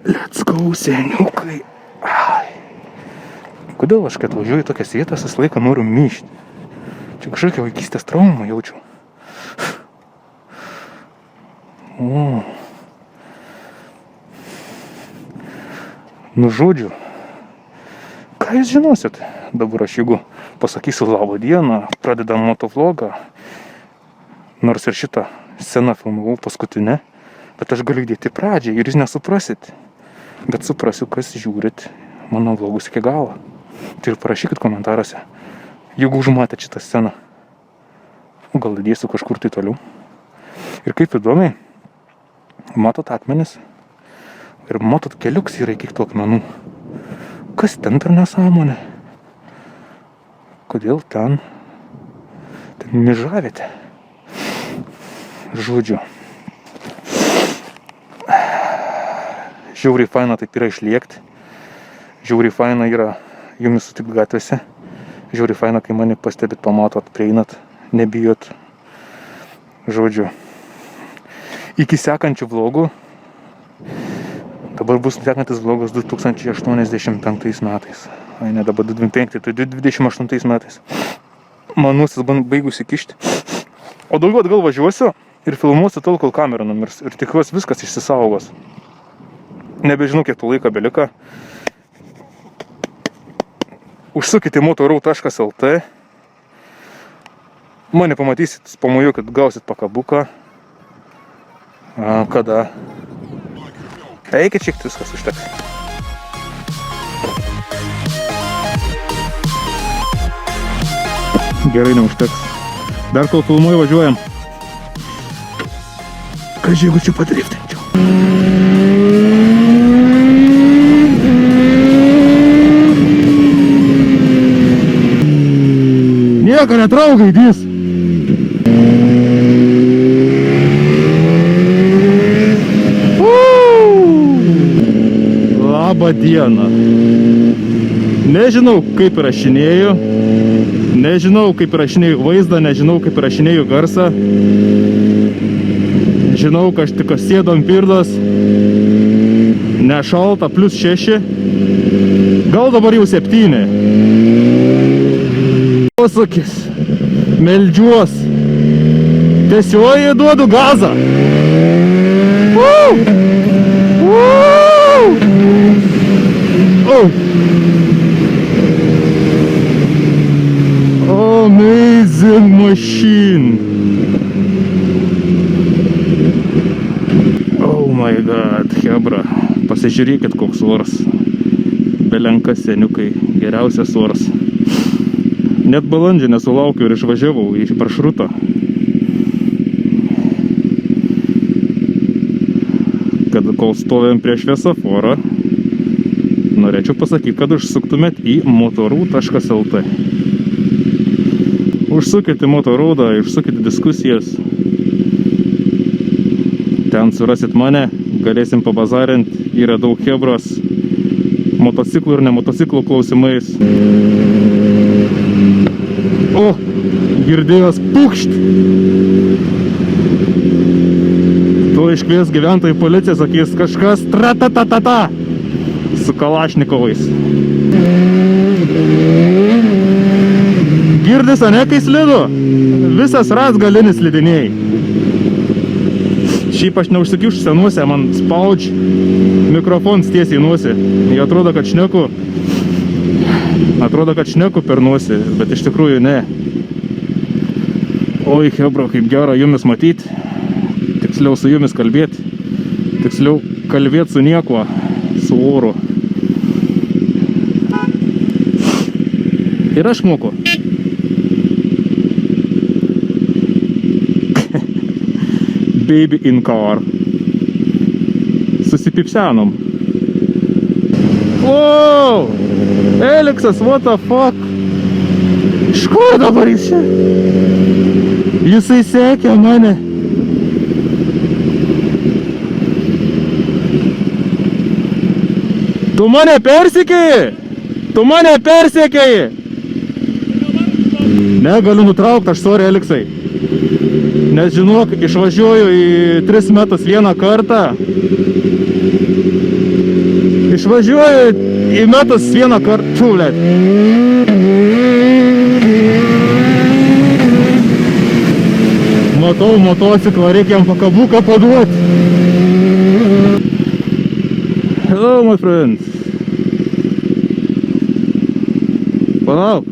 Let's go, seniukai. Ai. Kodėl aš, kai atvažiuoju į tokias vietas, visą laiką noriu myšti? Čia kažkokia vaikystės traumą jaučiu. O. Nu, žodžiu. Ką jūs žinosit? Dabar aš jeigu pasakysiu labą dieną, pradedam motovlogą, nors ir šitą sceną filmavau paskutinę, bet aš galiu įdėti pradžią ir jūs nesuprasit. Bet suprasiu, kas žiūrit mano vlogus iki galo. Tai ir parašykit komentaruose, jeigu užmatėt šitą sceną. Gal įdėsiu kažkur tai toliau. Ir kaip įdomiai, matot akmenis ir matot keliuks yra iki tų akmenų. Kas ten per nesąmonė? Kodėl ten? Ten mižavėte. Žodžiu. Žiauriai faina taip yra išliekti. Žiauriai faina yra jumis sutikt gatvėse. Žiauriai faina, kai mane pastebit, pamatot, prieinat, nebijot. Žodžiu. Iki sekančių vlogų. Dabar bus sekantis vlogas 2085 metais. Ai ne, dabar 2025, tai 2028 metais. Man nusis baigusi kišti. O daugiau atgal važiuosiu ir filmuosiu tol, kol kamera numirs. Ir tikiuosi viskas išsisaugos. Nebežinau, kiek tų laiko belika. Užsukite motorau.lt. Mane pamatysit, pamoju, kad gausit pakabuką. Kada? Eikit šiek tiek, viskas užteks. Gerai, neužteks. Dar kol filmuoju važiuojam. Ką jeigu čia padriftinčiau? Nieko netraukai, dys. Labą dieną. Nežinau, kaip įrašinėju. Nežinau, kaip įrašinėju vaizdą, nežinau, kaip įrašinėju garsą. Žinau, kad aš tik sėdu ant pirdos. Nešalta, +6. Gal dabar jau 7. Posakis. Meldžiuos. Tiesioji duodu gazą. Amazing machine. Oh my god, hebra. Pasižiūrėkit, koks oras. Belenkas, seniukai, geriausias oras. Net balandžio nesulaukiu ir išvažiavau į maršrutą. Kad kol stovėm prie šviesoforą, norėčiau pasakyti, kad užsuktumėt į motorau.lt. Užsukite motoraudą, užsukite diskusijas. Ten surasit mane, galėsim pabazarint, yra daug hebros, motociklų ir ne motociklų klausimais. O, girdėjęs pukšt. Tuo iškvies gyventojų policija, sakys kažkas tra-ta-ta-ta-ta su kalašnikovais. Girdis, ane, kai slidu? Visas rąstgalinis slidinėjai. Šiaip aš neužsikišu senuose, man spaudž mikrofons tiesiai nuosi. Jie atrodo, kad šneku per nuosi, bet iš tikrųjų ne. Oi, hebra, kaip gera jumis matyti. Tiksliau su jumis kalbėti. Tiksliau kalbėti su niekuo, su oru. Ir aš moku. Baby in car. Susipipsenom. Wow! Eliksas, what the fuck? Iš kur dabar jis čia? Jisai sekė mane. Tu mane persekėjai? Tu mane persekėjai? Ne, galiu nutraukti, aš sorry, Eliksai. Nes žinok, išvažiuoju į 3 metus vieną kartą. Išvažiuoju į metus vieną kartą, blėt. Matau motociklą, reikia jam pakabuką paduoti. Hello, my friends. Palauk.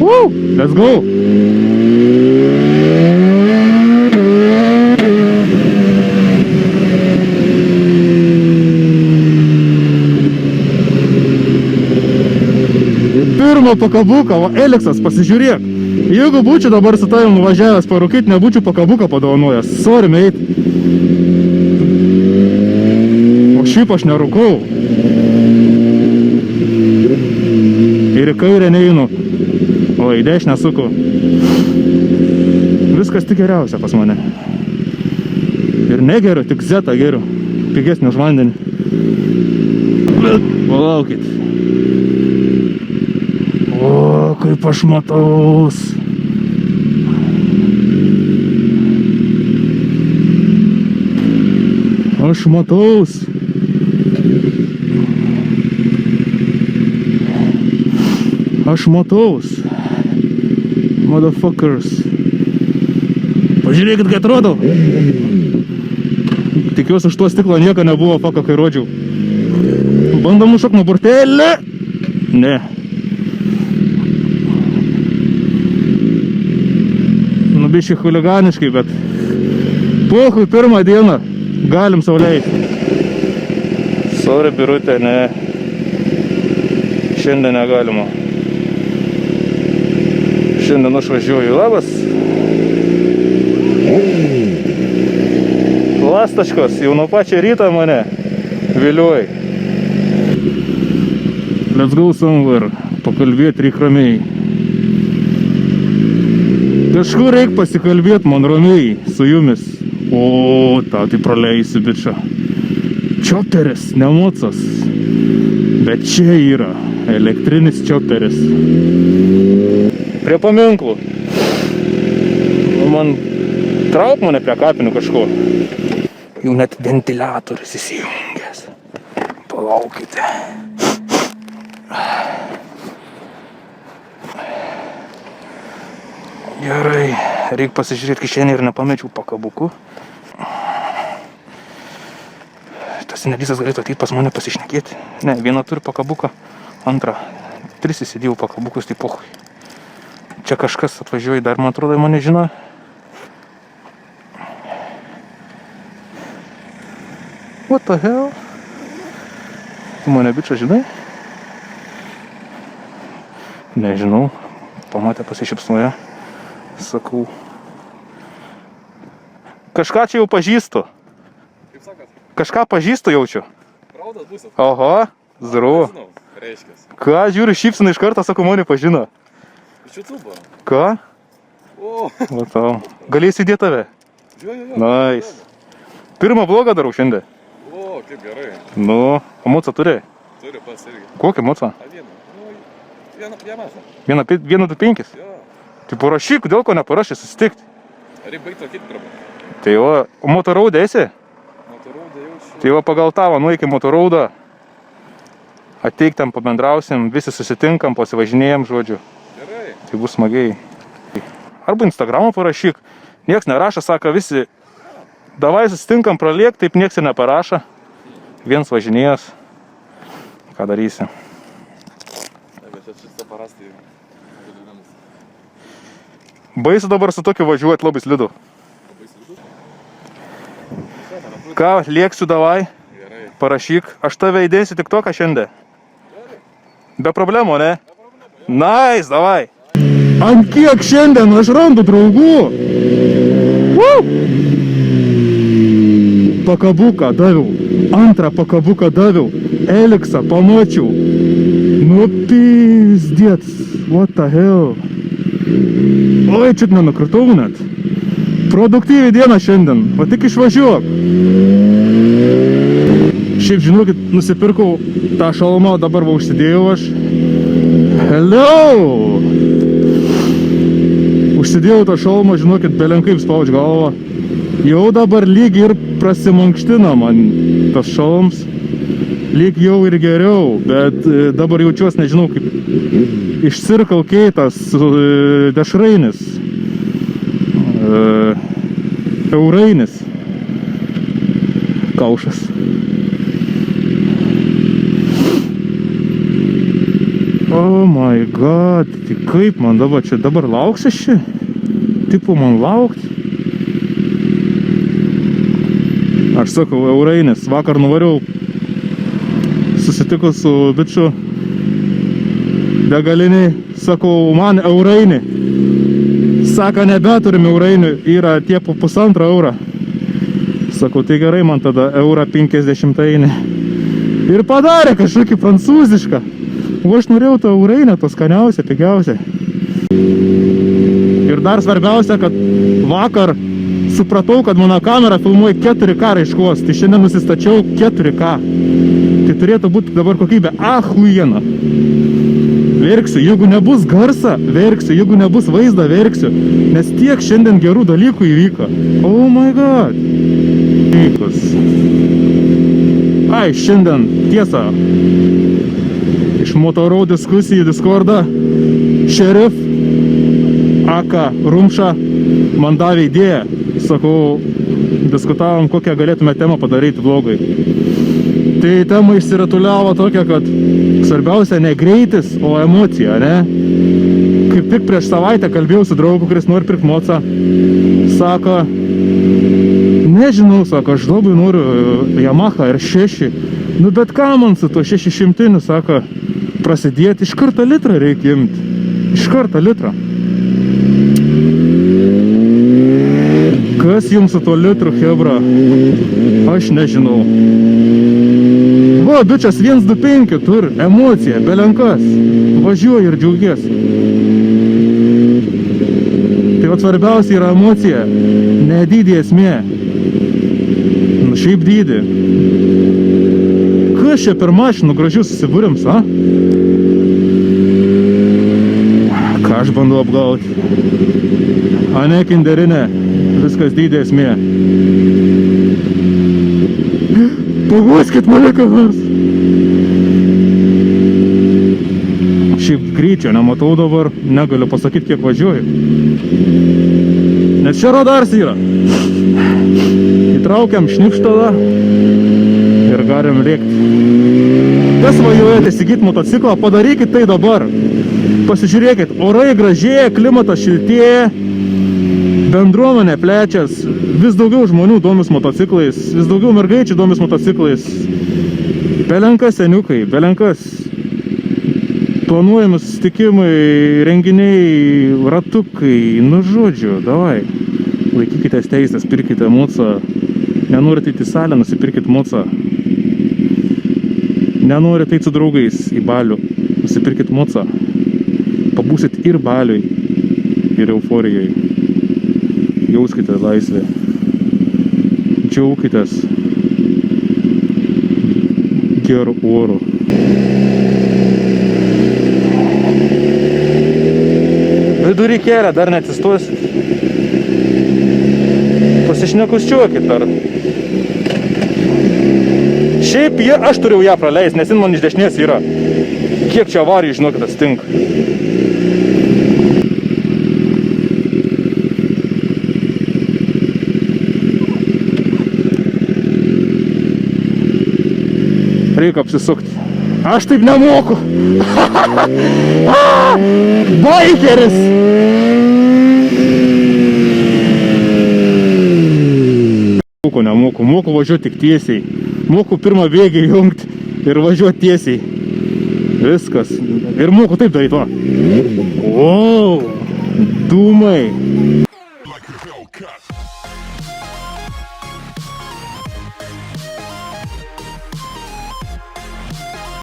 Woo! Let's go! Pirmą pakabuką, o Eliksas, pasižiūrėk. Jeigu būčiau dabar su tavim nuvažiavęs parūkyt, nebūčiau pakabuką padovanojęs. Sorry, mate. O šiaip aš nerūkau. Ir į kairę neinu. O į dešinę suku. Viskas tik geriausia pas mane. Ir negeriu, tik zetą geriu. Pigesnį už vandenį. Bet palaukit. O, kaip aš mataus. Aš mataus. Aš mataus. Motherfuckers. Pažiūrėkit, kai atrodo. Tikiuosi, už to stiklo nieko nebuvo, faka, kai rodžiau. Bandom nušok nuo burtelį. Ne. Biškai chuliganiškai, bet pohui pirmą dieną galim sau leisti. Sorry, birutė, ne. Šiandien negalima. Šiandien aš važiuoju. Labas. Lastaškos, jau nuo pačio ryto mane viliuoja. Let's go somewhere. Pakalbėti reik ramiai. Kažkur reik pasikalbėti man ramiai su jumis. O, tau tai praleisi, bičia. Čioperis, ne mocas. Bet čia yra elektrinis čioperis. Prie paminklų. Man trauk mane prie kapinių kažko. Jau net ventiliatorius įsijungęs. Palaukite. Gerai, reikia pasižiūrėti kišenį ir nepamečiau pakabukų. Tas senelysas galėtų ateit pas mane pasišnekėti. Ne, vieną turi pakabuką, antrą. 3 įsidėjau pakabukus, tai pohui. Čia kažkas atvažiuoja, dar man atrodo, mane žino. What the hell? Tu mane bičia žinai? Nežinau, pamatė pasišypsnoja. Sakau. Kažką čia jau pažįstu. Kaip sakat? Kažką pažįstu jaučiu. Raudas būsit? Oho, zdrovo. Žinau, reiškias. Ką, žiūriu, šypsina iš karto, sakau, mane pažino. Iš YouTube. Ką? O, Va tau. Galėsi įdėti tave? jo. Nice. Pirmą vlogą darau šiandien. O, kaip gerai. Nu, o mocą turi? Turi pats irgi. Kokią mocą? A vieną. Nu, vieną. 1.5? Jo. Tai parašyk, dėl ko neparašė susitikti. Reikia baigti tvarkyti pirmą. Tai o motoraudą esi? Motoraudą jaučiu. Tai va pagal tavo, nueik į motoraudą. Ateik ten pabendrausim, visi susitinkam, pasivažinėjam, žodžiu. Gerai. Tai bus smagiai. Arba Instagramą parašyk. Nieks nerašo, sako visi. Davai susitinkam, praliek, taip nieks ir neparašo. Viens važinėjas. Ką darysi? Bet šitą parastį. Baisu dabar su tokiu važiuoti, labai slidu. Ką, lėksiu davai? Gerai. Parašyk. Aš tave įdėsiu tik toką šiandien. Be problemų, ne? Nice, davai. Ant kiek šiandien aš randu draugų? Pakabuką daviau. Antrą pakabuką daviau. Eliksą pamačiau. Nu pizdėt. What the hell? Oi, čiut nenukritau net. Produktyvi diena šiandien. Va tik išvažiuok. Šiaip žinokit, nusipirkau tą šalmą, dabar va užsidėjau aš. Hello! Užsidėjau tą šalmą, žinokit, belenkaip spaudž galvą. Jau dabar lyg ir prasimankština man tas šalms. Lyg jau ir geriau, bet dabar jaučiuos, nežinau, kaip išsirkalkėtas dešrainis. Eurainis. Kaušas. Oh my god, tai kaip man dabar čia, dabar lauks aš čia? Tipo man laukti? Aš sakau, eurainis, vakar nuvariau, susitikus su bičiu degaliniai, sakau, man eurainį. Sako, nebeturim eurainių, yra tie po 1,5 eurą. Sakau, tai gerai, man tada eurą 50 einį. Ir padarė kažkokį prancūzišką. O aš norėjau tą eurainę, to skaniausia, pigiausia. Ir dar svarbiausia, kad vakar supratau, kad mano kamera filmuoja 4K raiškos. Tai šiandien nusistačiau 4K. Tai turėtų būti dabar kokybė ahuiena. Verksiu, jeigu nebus garsa, verksiu, jeigu nebus vaizdą, verksiu. Nes tiek šiandien gerų dalykų įvyko. Oh my god. Vykus. Ai, šiandien tiesa. Iš Motorau diskusijų Discordą Šerif Aka Rumša man davė idėją. Sakau, diskutavom, kokią galėtume temą padaryti vlogui. Tai tema išsiratuliavo tokia, kad svarbiausia ne greitis, o emocija, ne? Kaip tik prieš savaitę kalbėjau su draugu, kuris nori pirkti mocą. Sako, nežinau, sako, aš labai noriu Yamaha R6. Nu bet ką man su to 600, sako, prasidėti, iš karto litrą reikia imti. Iš karto litrą. Kas jums su to litru, hebra? Aš nežinau. Va, bičias 125 turi, emocija, belenkas. Važiuoji ir džiaugies. Tai vat svarbiausia yra emocija, ne dydį esmė. Nu šiaip dydį. Kas čia per mašinų gražių susibūrims, a? Ką aš bandau apgauti? A ne kinderinė, viskas dydį esmė. Paguoskit mane ką nors. Šiaip greičio nematau dabar, negaliu pasakyti, kiek važiuoju. Nes čia radaras yra. Įtraukiam šnipštalą ir galim lėkti. Kas svajojate įsigyti motociklą, padarykit tai dabar. Pasižiūrėkit, orai gražėja, klimatas šiltėja, bendruomenė plečias, vis daugiau žmonių domis motociklais, vis daugiau mergaičių domis motociklais. Belenkas, seniukai, belenkas. Planuojami susitikimai, renginiai, ratukai, nu žodžiu, davai. Laikykitės teisės, pirkite mocą. Nenorite įti salę, nusipirkit mocą. Nenorite eiti su draugais į balių, nusipirkit mocą. Pabūsit ir baliui, ir euforijai. Jauskite laisvę. Džiaukitės geru oru. Vidury kelio dar neatsistosit. Pasišnekuščiuokit dar. Šiaip aš turėjau ją praleisti, nes jin man iš dešinės yra. Kiek čia avarijų, žinokit, atsitinka. Reikia apsisukti. Aš taip nemoku. Baikeris. Nemoku, moku važiuoti tik tiesiai. Moku pirmą bėgį jungti ir važiuoti tiesiai. Viskas. Ir moku taip daryti, va. Wow, dūmai.